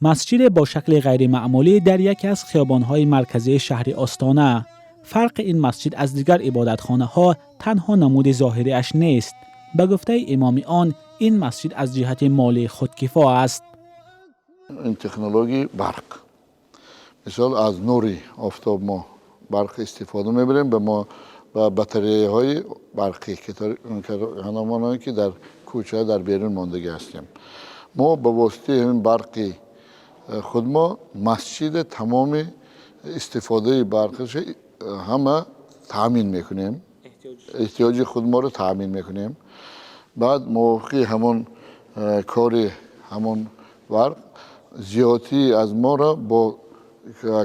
مسجد با شکل غیر معمولی در یکی از خیابان‌های مرکزی شهر آستانه. فرق این مسجد از دیگر عبادتخانه‌ها تنها نمود ظاهریش نیست. به گفته امام آن، این مسجد از جهت مالی خودکفا است. این تکنولوژی برق، مثال از نوری آفتاب ما برق استفاده می‌بریم، به ما با باتری‌های برقی که در کوچه در بیرون ماندگی هستیم. ما با واسطه این برقی خود ما مسجد تمام استفاده برقش همه تامین میکنیم، احتیاج خود ما رو تامین میکنیم. بعد موقع همون کاری همون برق زیادی از ما را با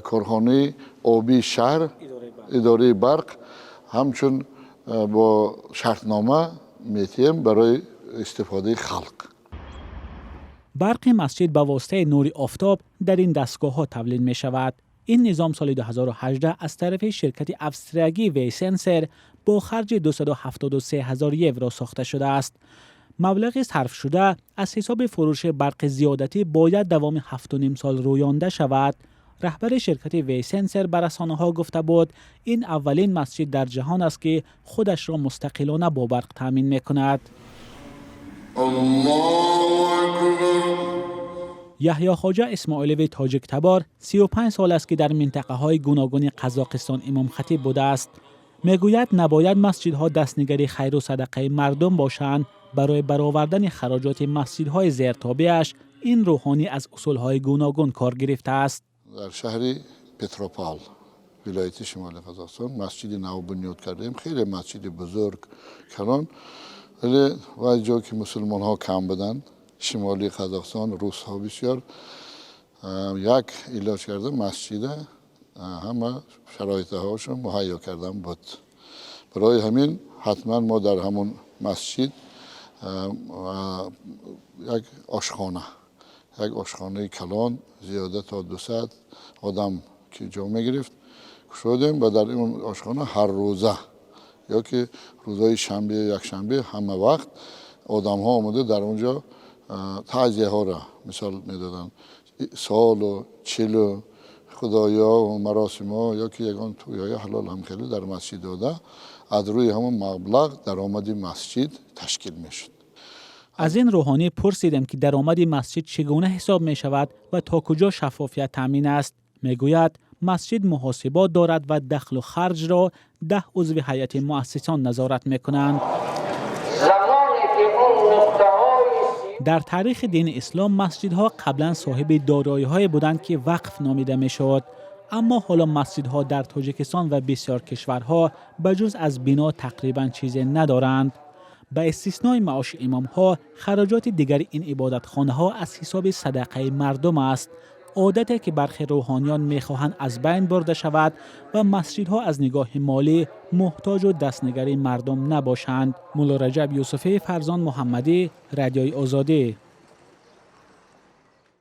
کارخانه آبی شهر اداره برق همچون با شرطنامه میتیم برای استفاده خلق. برق مسجد با واسطه نور آفتاب در این دستگاه ها تولید می شود. این نظام سال 2018 از طرف شرکت افسریگی ویسنسر با خرج 273,000 یورو ساخته شده است. مبلغ صرف شده از حساب فروش برق زیادتی باید دوام 7.5 سال رویانده شود. رهبر شرکت ویسنسر به رسانه‌ها گفته بود این اولین مسجد در جهان است که خودش را مستقلانه با برق تامین می‌کند. یحیی خواجه اسماعیلوی تاجک تبار 35 سال است که در منطقه‌های گوناگون قزاقستان امام خطیب بوده است. میگوید نباید مسجدها دستنگری خیر و صدقه مردم باشند. برای برآوردن خراجات مسجدهای زیرتابعش این روحانی از اصولهای گوناگون کار گرفته است. در شهر پتروپول ولایت شمال قزاقستان مسجد نو بنیاد کردیم، خیلی مسجد بزرگ کلان، ولی وقتی جایی که مسلمان ها کم بودند، شمالی قزاقستان روس ها بسیار، یک علاج کرده مسجد همه شرایط هاشون مهیا کردن بود. برای همین حتما ما در همون مسجد یک آشخانه کلان زیاده تا 200 آدم که جا میگرفت شدیم و در این آشخانه هر روزه یا که روزهای شنبه یک شنبه همه وقت آدم ها آمده در اونجا تعزیه ها را مثال میدادن، سال و چیل و خدایا و مراسم ها یا که یکان تویای حلال هم خیلی در مسجد داده، از روی همون مبلغ درآمد مسجد تشکیل میشد. از این روحانی پرسیدم که درآمد مسجد چگونه حساب می شود و تا کجا شفافیت تامین است. میگوید مسجد محاسبات دارد و دخل و خرج را 10 عضو هیئت مؤسسان نظارت میکنند. در تاریخ دین اسلام مسجدها قبلا صاحب دارایی‌های بودند که وقف نامیده میشد، اما حالا مسجدها در تاجیکستان و بسیار کشورها بجز از بنا تقریبا چیزی ندارند. به استثنای معاش امام‌ها، خراجات دیگر این عبادتخانه‌ها از حساب صدقه مردم است. عادتی که برخی روحانیان می‌خواهند از بین برده شود و مسجدها از نگاه مالی محتاج و دستنگری مردم نباشند. مولا رجب یوسفی، فرزان محمدی، رادیوی آزادی.